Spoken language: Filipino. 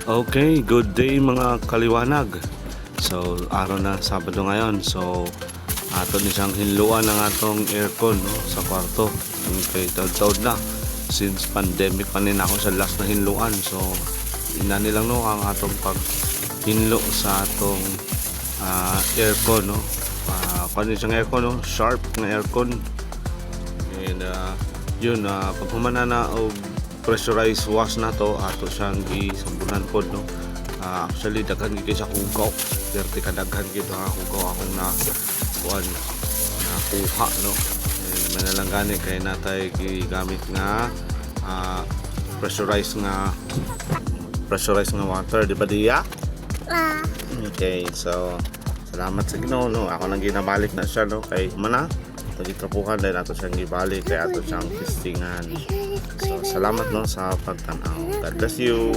Okay, good day mga kaliwanag. So, araw na Sabado ngayon. So, ato ni siyang hinluan ng atong aircon no, sa kwarto. Okay, taod-taod na. Since pandemic pa rin ako sa last na hinluan. So, ina nilang no ang atong paghinlo sa atong aircon no. Kung siyang aircon no, sharp na aircon. And yun, pag humana na o pressurized wash na to, ato siyang gisambunan pod no. Actually daghan gid sa kugaw, perti kadaghan gid ang kugaw akong na kuan na kuha no. And manalang gani kay natay gigamit nga pressurized nga water, di ba diya? Okay, so salamat sa Ginoo no. Ako nang ginabalik na siya no kay mana tagitrapuhan dahil ato siyang gibalik kay ato siyang testingan. So salamat no sa pagtanaw. God bless you.